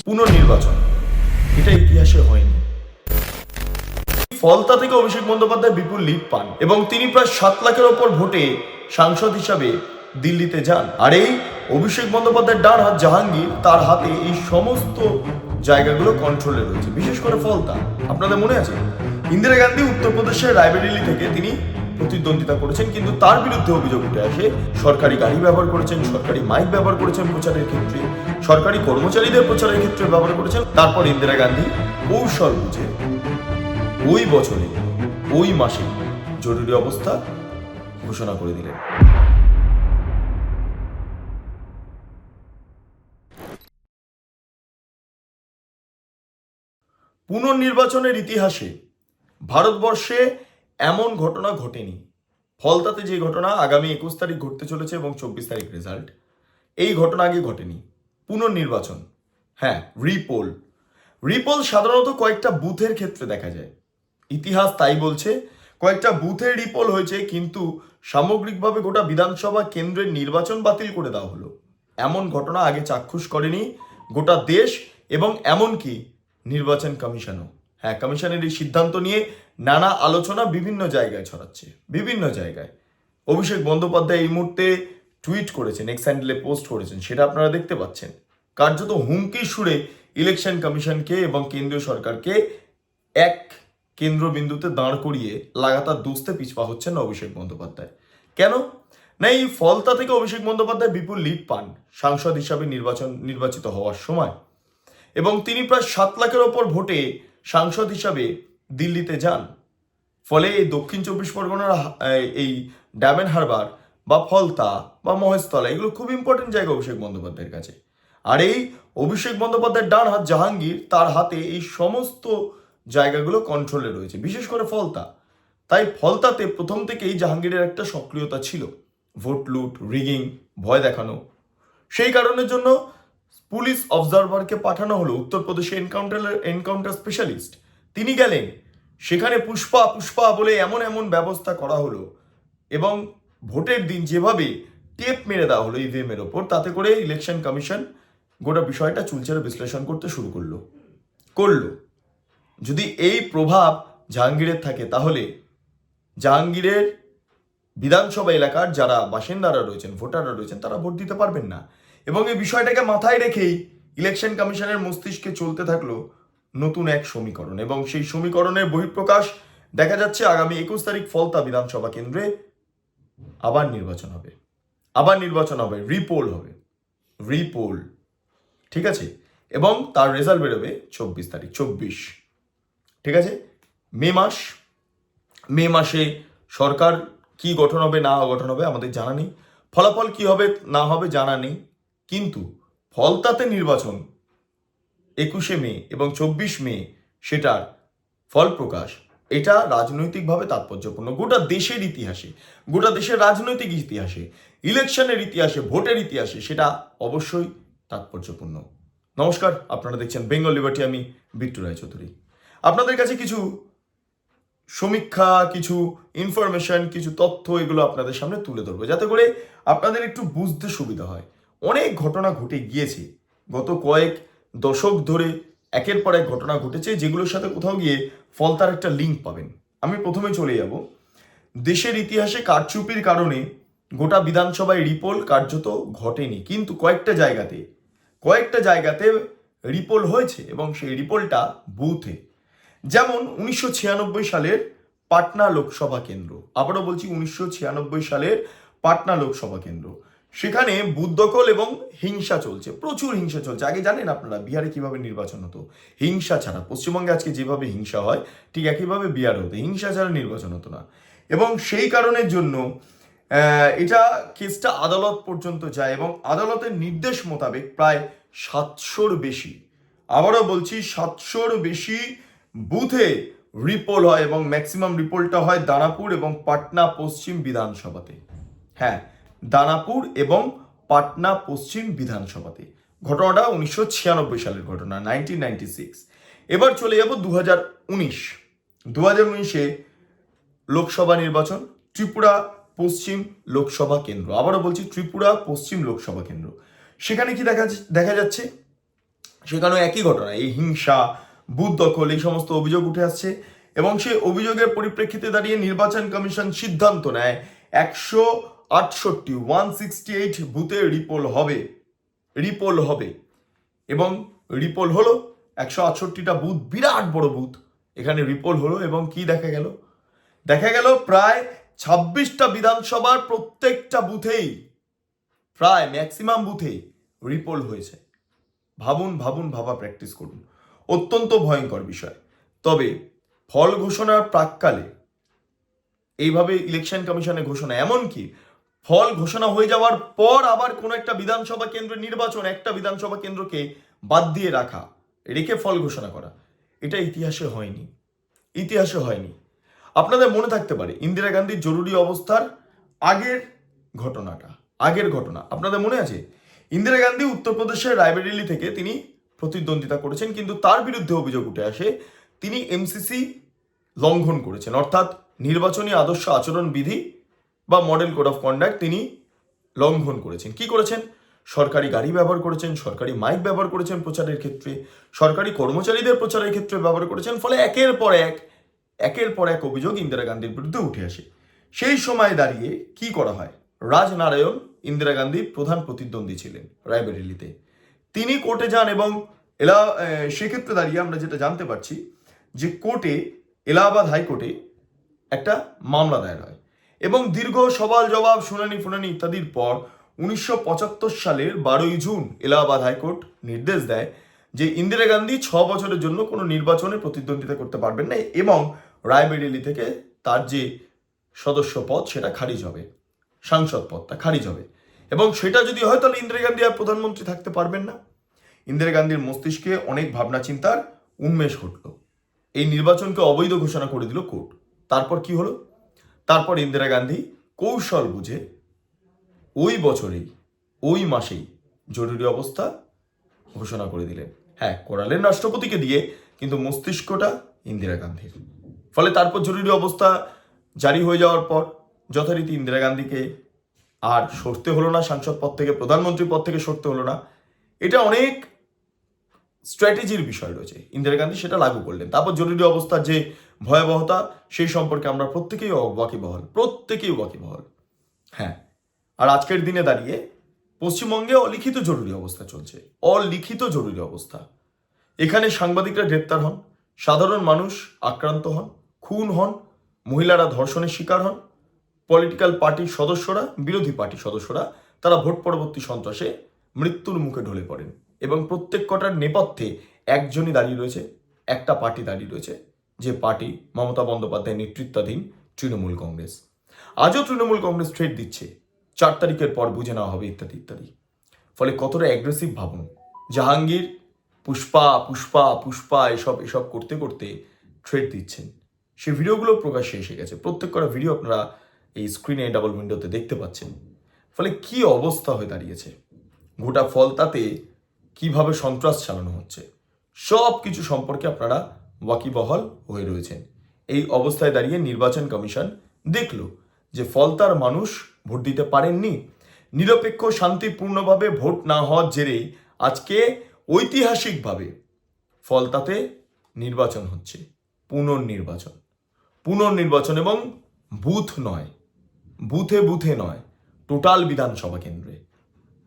পুনর্নির্বাচন এটা ইতিহাসে হয়নি। ফলতা থেকে অভিষেক বন্দ্যোপাধ্যায় বিপুল লিড পান এবং তিনি প্রায় 7 লাখের ওপর ভোটে সাংসদ হিসাবে দিল্লিতে যান। আর এই অভিষেক বন্দ্যোপাধ্যায়ের ডান হাত জাহাঙ্গীর, তার হাতে এই সমস্ত জায়গাগুলো কন্ট্রোলে রয়েছে, বিশেষ করে ফলতা। আপনাদের মনে আছে ইন্দিরা গান্ধী উত্তরপ্রদেশের রায়বেরেলি থেকে তিনি প্রতিদ্বন্দ্বিতা করেছেন, কিন্তু তার বিরুদ্ধে অভিযোগ উঠে আসে সরকারি গাড়ি ব্যবহার করেছেন, সরকারি মাইক ব্যবহার করেছেন প্রচারের ক্ষেত্রে, সরকারি কর্মচারীদের প্রচারের ক্ষেত্রে ব্যবহার করেছেন। তারপর ইন্দিরা গান্ধী কৌশল বুঝে ওই বছরে ওই মাসে জরুরি অবস্থা ঘোষণা করে দিলেন। পুনর্নির্বাচনের ইতিহাসে ভারতবর্ষে এমন ঘটনা ঘটেনি। ফলতাতে যে ঘটনা আগামী 21 তারিখ ঘটতে চলেছে এবং 24 তারিখ রেজাল্ট, এই ঘটনা আগে ঘটেনি। পুনর্নির্বাচন, হ্যাঁ, রিপোল সাধারণত কয়েকটা বুথের ক্ষেত্রে দেখা যায়। ইতিহাস তাই বলছে কয়েকটা বুথের রিপোল হয়েছে, কিন্তু সামগ্রিকভাবে গোটা বিধানসভা কেন্দ্রের নির্বাচন বাতিল করে দেওয়া হলো। এমন ঘটনা আগে চাক্ষুষ করেনি গোটা দেশ এবং এমনকি নির্বাচন কমিশনও। হ্যাঁ, কমিশনের এই সিদ্ধান্ত নিয়ে নানা আলোচনা বিভিন্ন জায়গায় ছড়াচ্ছে, বিভিন্ন জায়গায়। অভিষেক বন্দ্যোপাধ্যায় এই মুহূর্তে টুইট করেছেন, এক্স হ্যান্ডেলে পোস্ট করেছেন, সেটা আপনারা দেখতে পাচ্ছেন। কার্যত হুমকির সুরে ইলেকশন কমিশনকে এবং কেন্দ্রীয় সরকারকে এক কেন্দ্রবিন্দুতে দাঁড় করিয়ে লাগাতার দুস্তে পিছপা হচ্ছেন অভিষেক বন্দ্যোপাধ্যায়। কেন না, এই ফলতা থেকে অভিষেক বন্দ্যোপাধ্যায় বিপুল লিড পান সাংসদ হিসাবে নির্বাচিত হওয়ার সময় এবং তিনি প্রায় 7 লাখের ওপর ভোটে সাংসদ হিসাবে দিল্লিতে যান। ফলে এই দক্ষিণ 24 পরগনার এই ডায়মন্ড হারবার বা ফলতা বা মহেশতলা এগুলো খুব ইম্পর্টেন্ট জায়গা অভিষেক বন্দ্যোপাধ্যায়ের কাছে। আর এই অভিষেক বন্দ্যোপাধ্যায়ের ডান হাত জাহাঙ্গীর, তার হাতে এই সমস্ত জায়গাগুলো কন্ট্রোলে রয়েছে, বিশেষ করে ফলতা। তাই ফলতাতে প্রথম থেকেই জাহাঙ্গীরের একটা সক্রিয়তা ছিল, ভোট লুট, রিগিং, ভয় দেখানো। সেই কারণের জন্য পুলিশ অবজারভারকে পাঠানো হলো উত্তরপ্রদেশে এনকাউন্টার স্পেশালিস্ট। তিনি গেলেন সেখানে, পুষ্পা বলে এমন এমন ব্যবস্থা করা হলো এবং ভোটের দিন যেভাবে টেপ মেরে দেওয়া হলো ইভিএম এর ওপর, তাতে করে ইলেকশন কমিশন গোটা বিষয়টা চুলচেরা বিশ্লেষণ করতে শুরু করলো। যদি এই প্রভাব জাহাঙ্গীরের থাকে, তাহলে জাহাঙ্গীরের বিধানসভা এলাকার যারা বাসিন্দারা রয়েছেন, ভোটাররা রয়েছেন, তারা ভোট দিতে পারবেন না। এবং এই বিষয়টাকে মাথায় রেখেই ইলেকশন কমিশনের মস্তিষ্কে চলতে থাকলো নতুন এক সমীকরণ, এবং সেই সমীকরণের বহিঃপ্রকাশ দেখা যাচ্ছে আগামী 21 তারিখ ফলতা বিধানসভা কেন্দ্রে আবার নির্বাচন হবে, রিপোল, ঠিক আছে, এবং তার রেজাল্ট বেরোবে 24 তারিখ, 24, ঠিক আছে। মে মাসে সরকার কি গঠন হবে না গঠন হবে আমাদের জানা নেই, ফলাফল কি হবে না হবে জানা নেই, কিন্তু ফলতাতে নির্বাচন 21 মে এবং 24 মে সেটার ফল প্রকাশ, এটা রাজনৈতিকভাবে তাৎপর্যপূর্ণ। গোটা দেশের ইতিহাসে, গোটা দেশের রাজনৈতিক ইতিহাসে, ইলেকশনের ইতিহাসে, ভোটের ইতিহাসে সেটা অবশ্যই তাৎপর্যপূর্ণ। নমস্কার, আপনারা দেখছেন বেঙ্গল লিবার্টি, আমি বিট্টু রায়চৌধুরী। আপনাদের কাছে কিছু সমীক্ষা, কিছু ইনফরমেশন, কিছু তথ্য এগুলো আপনাদের সামনে তুলে ধরবো, যাতে করে আপনাদের একটু বুঝতে সুবিধা হয়। অনেক ঘটনা ঘটে গিয়েছে, গত কয়েক দশক ধরে একের পর এক ঘটনা ঘটেছে, যেগুলোর সাথে কোথাও গিয়ে ফলতার একটা লিঙ্ক পাবেন। আমি প্রথমে চলে যাব, দেশের ইতিহাসে কারচুপির কারণে গোটা বিধানসভায় রিপোল কার্যত ঘটেনি, কিন্তু কয়েকটা জায়গাতে রিপোল হয়েছে এবং সেই রিপোলটা বুথে। যেমন 1996 সালের পাটনা লোকসভা কেন্দ্র, আবারও বলছি 1996 সালের পাটনা লোকসভা কেন্দ্র, সেখানে বুথ দখল এবং হিংসা চলছে, প্রচুর হিংসা চলছে। আগে জানেন আপনারা বিহারে কিভাবে নির্বাচন হতো, হিংসা ছাড়া। পশ্চিমবঙ্গে আজকে যেভাবে হিংসা হয়, ঠিক একইভাবে বিহার হতো, হিংসা ছাড়া নির্বাচন হতো না। এবং সেই কারণের জন্য এটা কেসটা আদালত পর্যন্ত যায় এবং আদালতের নির্দেশ মোতাবেক প্রায় 700-র বেশি, আবারও বলছি 700-র বেশি বুথে রিপোল হয় এবং ম্যাক্সিমাম রিপোলটা হয় দানাপুর এবং পাটনা পশ্চিম বিধানসভাতে। হ্যাঁ, দানাপুর এবং পাটনা পশ্চিম বিধানসভাতে। ঘটনাটা 1996 সালের ঘটনা, 1996। এবার চলে যাব 2019-এ লোকসভা নির্বাচন, ত্রিপুরা পশ্চিম লোকসভা কেন্দ্র, আবারও বলছি ত্রিপুরা পশ্চিম লোকসভা কেন্দ্র। সেখানে কি দেখা যাচ্ছে, সেখানেও একই ঘটনা, এই হিংসা, বুথ দখল, এই সমস্ত অভিযোগ উঠে আসছে এবং সেই অভিযোগের পরিপ্রেক্ষিতে দাঁড়িয়ে নির্বাচন কমিশন সিদ্ধান্ত নেয় 168 বুথে রিপোল হবে এবং রিপোল হলো 168টা বুথ, বিরাট বড় বুথ, এখানে রিপোল হলো এবং কি দেখা গেল প্রায় 26টা বিধানসভার প্রত্যেকটা বুথেই, প্রায় ম্যাক্সিমাম বুথেই রিপোল হয়েছে। ভাবা প্র্যাকটিস করুন, অত্যন্ত ভয়ঙ্কর বিষয়। তবে ফল ঘোষণার প্রাককালে এইভাবে ইলেকশন কমিশনের ঘোষণা, এমনকি ফল ঘোষণা হয়ে যাওয়ার পর আবার কোনো একটা বিধানসভা কেন্দ্র নির্বাচন, একটা বিধানসভা কেন্দ্রকে বাদ দিয়ে রেখে ফল ঘোষণা করা, এটা ইতিহাসে হয়নি। আপনাদের মনে থাকতে পারে ইন্দিরা গান্ধীর জরুরি অবস্থার আগের ঘটনা আপনাদের মনে আছে? ইন্দিরা গান্ধী উত্তরপ্রদেশের রায়বেরেলি থেকে তিনি প্রতিদ্বন্দ্বিতা করেছেন, কিন্তু তার বিরুদ্ধে অভিযোগ উঠে আসে তিনি এমসিসি লঙ্ঘন করেছেন, অর্থাৎ নির্বাচনী আদর্শ আচরণ বিধি বা মডেল কোড অফ কন্ডাক্ট তিনি লঙ্ঘন করেছেন। কি করেছেন? সরকারি গাড়ি ব্যবহার করেছেন, সরকারি মাইক ব্যবহার করেছেন প্রচারের ক্ষেত্রে, সরকারি কর্মচারীদের প্রচারের ক্ষেত্রে ব্যবহার করেছেন। ফলে একের পর এক অভিযোগ ইন্দিরা গান্ধীর বিরুদ্ধে উঠে আসে। সেই সময় দাঁড়িয়ে কি করা হয়? রাজনারায়ণ ইন্দিরা গান্ধীর প্রধান প্রতিদ্বন্দ্বী ছিলেন রায়বেরেলিতে, তিনি কোর্টে যান এবং সেক্ষেত্রে দাঁড়িয়ে আমরা যেটা জানতে পারছি যে এলাহাবাদ হাইকোর্টে একটা মামলা দায়ের হয় এবং দীর্ঘ সওয়াল জবাব, শুনানি ইত্যাদির পর 1975 সালের 12ই জুন এলাহাবাদ হাইকোর্ট নির্দেশ দেয় যে ইন্দিরা গান্ধী 6 বছরের জন্য কোনো নির্বাচনে প্রতিদ্বন্দ্বিতা করতে পারবেন না এবং রায়বেরেলি থেকে তার যে সদস্য পদ সেটা খারিজ হবে, সাংসদ পদটা খারিজ হবে এবং সেটা যদি হয় তাহলে ইন্দিরা গান্ধী আর প্রধানমন্ত্রী থাকতে পারবেন না। ইন্দিরা গান্ধীর মস্তিষ্কে অনেক ভাবনা চিন্তার উন্মেষ ঘটল, এই নির্বাচনকে অবৈধ ঘোষণা করে দিল কোর্ট। তারপর কি হলো? তারপর ইন্দিরা গান্ধী কৌশল বুঝে ওই বছরেই, ওই মাসেই জরুরি অবস্থা ঘোষণা করে দিলেন। হ্যাঁ, করালেন রাষ্ট্রপতিকে দিয়ে, কিন্তু মস্তিষ্কটা ইন্দিরা গান্ধীর। ফলে তারপর জরুরি অবস্থা জারি হয়ে যাওয়ার পর যথারীতি ইন্দিরা গান্ধীকে আর সরতে হলো না সাংসদ পদ থেকে, প্রধানমন্ত্রী পদ থেকে সরতে হলো না। এটা অনেক স্ট্র্যাটেজির বিষয় রয়েছে, ইন্দিরা গান্ধী সেটা লাগু করলেন। তারপর জরুরি অবস্থার যে ভয়াবহতা সেই সম্পর্কে আমরা প্রত্যেকেই ওয়াকিবহল। হ্যাঁ, আর আজকের দিনে দাঁড়িয়ে পশ্চিমবঙ্গে অলিখিত জরুরি অবস্থা। এখানে সাংবাদিকরা গ্রেপ্তার হন, সাধারণ মানুষ আক্রান্ত হন, খুন হন, মহিলারা ধর্ষণের শিকার হন, পলিটিক্যাল পার্টির সদস্যরা, বিরোধী পার্টির সদস্যরা তারা ভোট পরবর্তী সন্ত্রাসে মৃত্যুর মুখে ঢলে পড়েন এবং প্রত্যেক কটার নেপথ্যে একটা পার্টি দাঁড়িয়ে রয়েছে, যে পার্টি মমতা বন্দ্যোপাধ্যায়ের নেতৃত্বাধীন তৃণমূল কংগ্রেস। আজও তৃণমূল কংগ্রেস থ্রেট দিচ্ছে 4 তারিখের পর বুঝে নেওয়া হবে ইত্যাদি। ফলে কতটা অ্যাগ্রেসিভ ভাবুন। জাহাঙ্গীর পুষ্পা এসব করতে থ্রেট দিচ্ছেন। সেই ভিডিওগুলো প্রকাশ্যে এসে গেছে, প্রত্যেক কটা ভিডিও আপনারা এই স্ক্রিনে ডাবল উইন্ডোতে দেখতে পাচ্ছেন। ফলে কি অবস্থা হয়ে দাঁড়িয়েছে, গোটা ফলতাতে কিভাবে সন্ত্রাস চালানো হচ্ছে, সব কিছু সম্পর্কে আপনারা ওয়াকিবহল হয়ে রয়েছেন। এই অবস্থায় দাঁড়িয়ে নির্বাচন কমিশন দেখল যে ফলতার মানুষ ভোট দিতে পারেননি, নিরপেক্ষ শান্তিপূর্ণভাবে ভোট না হওয়ার জেরেই আজকে ঐতিহাসিকভাবে ফলতাতে নির্বাচন হচ্ছে, পুনর্নির্বাচন এবং বুথে নয়, টোটাল বিধানসভা কেন্দ্রে।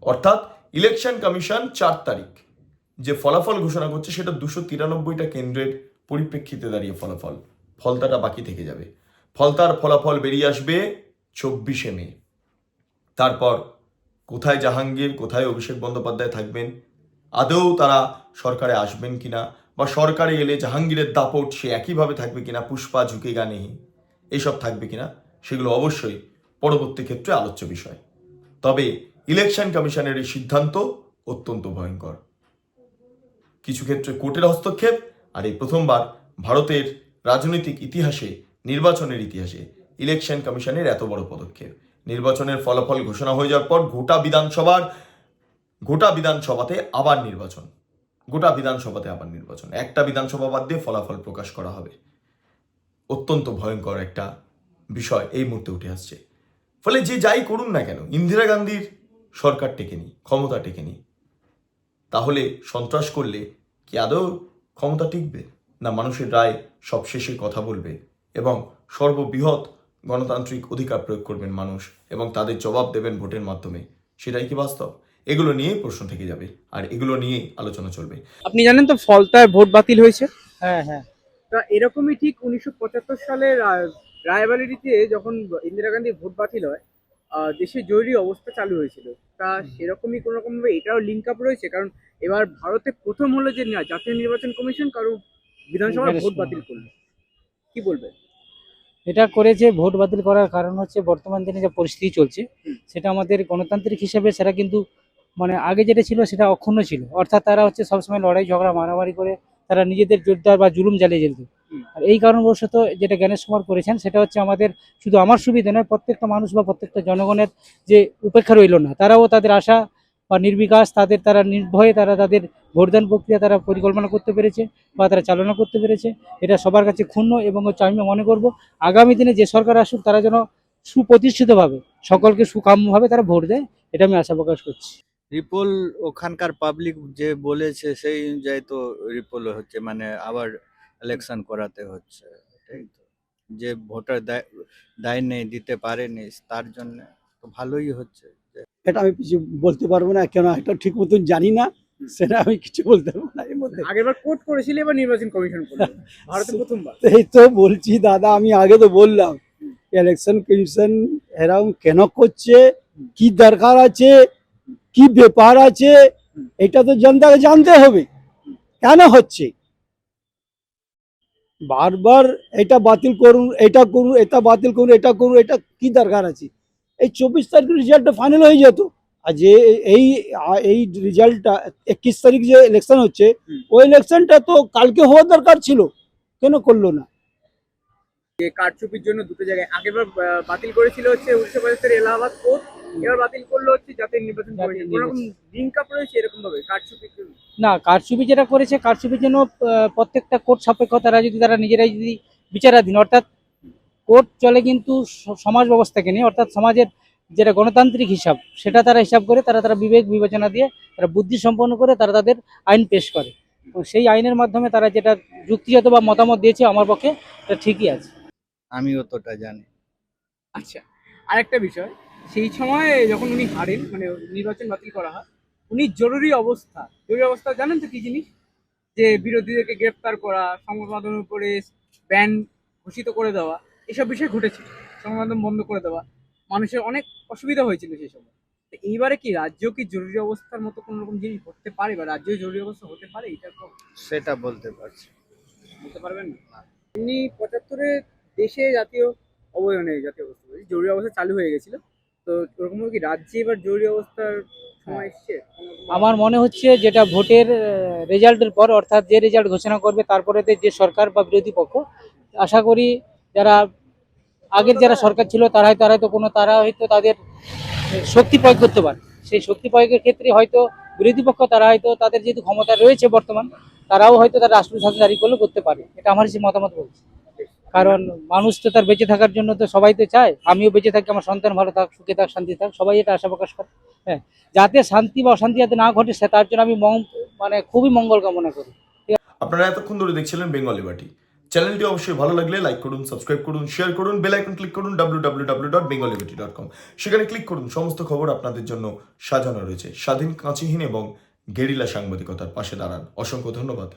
অর্থাৎ ইলেকশন কমিশন 4 তারিখ যে ফলাফল ঘোষণা করছে সেটা 293টা কেন্দ্রের পরিপ্রেক্ষিতে দাঁড়িয়ে ফলতাটা বাকি থেকে যাবে। ফলতার ফলাফল বেরিয়ে আসবে 24শে মে। তারপর কোথায় জাহাঙ্গীর, কোথায় অভিষেক বন্দ্যোপাধ্যায় থাকবেন, আদৌ তারা সরকারে আসবেন কিনা, বা সরকারে এলে জাহাঙ্গীরের দাপট সে একইভাবে থাকবে কিনা, পুষ্পা ঝুঁকেগা নেই, এইসব থাকবে কিনা, সেগুলো অবশ্যই পরবর্তী ক্ষেত্রে আলোচ্য বিষয়। তবে ইলেকশন কমিশনের এই সিদ্ধান্ত অত্যন্ত ভয়ঙ্কর। কিছু ক্ষেত্রে কোর্টের হস্তক্ষেপ, আর এই প্রথমবার ভারতের রাজনৈতিক ইতিহাসে, নির্বাচনের ইতিহাসে ইলেকশন কমিশনের এত বড় পদক্ষেপ। নির্বাচনের ফলাফল ঘোষণা হয়ে যাওয়ার পর গোটা বিধানসভাতে আবার নির্বাচন, একটা বিধানসভা বাদ দিয়ে ফলাফল প্রকাশ করা হবে। অত্যন্ত ভয়ঙ্কর একটা বিষয় এই মুহূর্তে উঠে আসছে। ফলে যে যাই করুন না কেন, ইন্দিরা গান্ধীর সরকার টেকেনি, ক্ষমতা টেকেনি, তাহলে সন্ত্রাস করলে কি আদৌ ক্ষমতা টিকবে? না মানুষের রায় সবশেষে কথা বলবে এবং সর্ববৃহৎ গণতান্ত্রিক অধিকার প্রয়োগ করবেন মানুষ এবং তাদের জবাব দেবেন ভোটের মাধ্যমে? সেটাই কি বাস্তব? এগুলো নিয়েই প্রশ্ন থেকে যাবে আর এগুলো নিয়েই আলোচনা চলবে। আপনি জানেন তো ফলতায় ভোট বাতিল হয়েছে। হ্যাঁ হ্যাঁ তা এরকমই ঠিক 1975 সালের রায়বারেলিতে যখন ইন্দিরা গান্ধীর ভোট বাতিল হয়, দেশে জরুরি অবস্থা চালু হয়েছিল। তা সেরকমই কোনো রকম ভাবে এটাও লিঙ্ক আপ রয়েছে, কারণ এবার ভারতে প্রথম হলো যে না, জাতীয় নির্বাচন কমিশন কারো বিধানসভার ভোট বাতিল করলো। কি বলবেন? এটা করেছে। ভোট বাতিল করার কারণ হচ্ছে বর্তমান দিনে যে পরিস্থিতি চলছে সেটা আমাদের গণতান্ত্রিক হিসেবে সেটা কিন্তু মানে আগে যেটা ছিল সেটা অক্ষুণ্ণ ছিল। অর্থাৎ তারা হচ্ছে সবসময় লড়াই ঝগড়া মারামারি করে তারা নিজেদের জোরদার বা জুলুম চালিয়ে যেত। আর এই কারণবশত যেটা জ্ঞানেশ কুমার করেছেন সেটা হচ্ছে আমাদের শুধু আমার সুবিধা নয়, প্রত্যেকটা মানুষ বা প্রত্যেকটা জনগণের যে উপেক্ষা রইল না, তারাও তাদের আশা বা নির্বিকাশ তারা নির্ভয়ে তাদের ভোটদান প্রক্রিয়া তারা পরিকল্পনা করতে পেরেছে বা তারা চালনা করতে পেরেছে। এটা সবার কাছে ক্ষুণ্ণ এবং হচ্ছে আমি মনে করব আগামী দিনে যে সরকার আসুক তারা যেন সুপ্রতিষ্ঠিতভাবে সকলকে সুকাম্যভাবে তারা ভোট দেয়, এটা আমি আশা প্রকাশ করছি। রিপোল ওখানকার পাবলিক যে বলেছে সেই অনুযায়ী তো রিপোল হচ্ছে, মানে আবার ইলেকশন করাতে হচ্ছে। এটাই তো, যে ভোটার দায় নেই, দিতে পারেনি, তার জন্য তো ভালোই হচ্ছে। এটা আমি কিছু বলতে পারবো না, কেন এটা ঠিক মতন জানি না, সেটা আমি কিছু বলতে পারবো না এর মধ্যে। আগেরবার কোর্ট করেছিল, এবার নির্বাচন কমিশন করলো, ভারতে প্রথমবার। এই তো বলছি দাদা, আমি আগে তো বললাম ইলেকশন কমিশন এরকম কেন করছে, কি দরকার আছে, কি ব্যাপার আছে, এটা তো জনতাকে জানতে হবে কেন হচ্ছে। বারবার এটা বাতিল করুন, এটা করুন, এটা বাতিল করুন, এটা করুন, এটা কি দরকার আছে? এই 24 তারিখের রেজাল্টটা ফাইনাল হয়ে যেত। আর যে এই রেজাল্টটা 21 তারিখ যে ইলেকশন হচ্ছে, ওই ইলেকশনটা তো কালকে হওয়ার দরকার ছিল, কেন করলো না? যে কারচুপির জন্য দুটো জায়গায় আগেরবার বাতিল করেছিল হচ্ছে 1975 এলাহাবাদ কোর্ট, এবার বাতিল করলো হচ্ছে জাতীয় নির্বাচন কমিশন। কোনো রকম লিঙ্ক আপ রয়েছে এরকম ভাবে কারচুপির জন্য? না, কারচুপি যেটা করেছে কারচুপির জন্য প্রত্যেকটা কোর্ট সাপেক্ষ তারা নিজেরাই যদি বিচারাধীন, অর্থাৎ কোর্ট চলে কিন্তু সমাজ ব্যবস্থাকে নিয়ে, অর্থাৎ সমাজের যেটা গণতান্ত্রিক হিসাব সেটা তারা হিসাব করে তারা বিবেক বিবেচনা দিয়ে তারা বুদ্ধি সম্পন্ন করে তাদের আইন পেশ করে এবং সেই আইনের মাধ্যমে তারা যেটা যুক্তিগত বা মতামত দিয়েছে আমার পক্ষে এটা ঠিকই আছে। আমি অতটা জানি। আচ্ছা, আরেকটা বিষয়, সেই সময় যখন উনি হারেন, মানে নির্বাচন বাতিল করা হয়, উনি জরুরি অবস্থা জানেন তো কি জিনিস? যে বিরোধীদেরকে গ্রেফতার করা, সংবাদ মাধ্যমের উপরে ব্যান ঘোষিত করে দেওয়া, এসব বিষয় ঘটেছিল। সংবাদ মাধ্যম বন্ধ করে দেওয়া, মানুষের অনেক অসুবিধা হয়েছিল সেই সময়। তো এইবারে কি রাজ্য কি জরুরি অবস্থার মতো কোনো রকম জিনিস ঘটতে পারে, বা রাজ্য জরুরি অবস্থা হতে পারে? এটা তো সেটা বলতে পারছি। বলতে পারবেন না। এমনি 75-এ দেশে জাতীয় জাতীয় অবস্থা বলছি, জরুরি অবস্থা চালু হয়ে গেছিল। তো ওরকম কি রাজ্যে এবার জরুরি অবস্থার সময় এসছে? আমার মনে হচ্ছে যেটা ভোটের রেজাল্টের পর, অর্থাৎ যে রেজাল্ট ঘোষণা করবে তারপরে যে সরকার বা বিরোধী পক্ষ, আশা করি যারা আগের যারা সরকার ছিল তারা হয়তো তাদের শক্তি প্রয়োগ করতে পারে। সেই শক্তি প্রয়োগের ক্ষেত্রে হয়তো বিরোধী পক্ষ তারা হয়তো তাদের যেহেতু ক্ষমতা রয়েছে বর্তমান, তারাও হয়তো তারা রাষ্ট্রীয় শাসন জারি করলে করতে পারে। এটা আমার যে মতামত বলছে, কারণ মানুষ তো তার বেঁচে থাকার জন্য তো সবাই তো চায় আমিও বেঁচে থাকি, আমার সন্তান ভালো থাক, সুখে থাক, শান্তি থাক, সবাই এটা আশা প্রকাশ করে। হ্যাঁ, যাতে শান্তি বা অশান্তি যাতে না ঘটে সে তার জন্য আমি মানে খুবই মঙ্গল কামনা করি। আপনারা এতক্ষণ ধরে দেখছিলেন বেঙ্গলি বাটি। চ্যানেলটি অবশ্যই ভালো লাগলে লাইক করুন, সাবস্ক্রাইব করুন, শেয়ার করুন, বেল আইকন ক্লিক করুন www.bengalibati.com। সেখানে ক্লিক করুন, সমস্ত খবর আপনাদের জন্য সাজানো রয়েছে। স্বাধীন, কাঁচিহীন এবং গেরিলা সাংবাদিকতার পাশে দাঁড়ান। অসংখ্য ধন্যবাদ।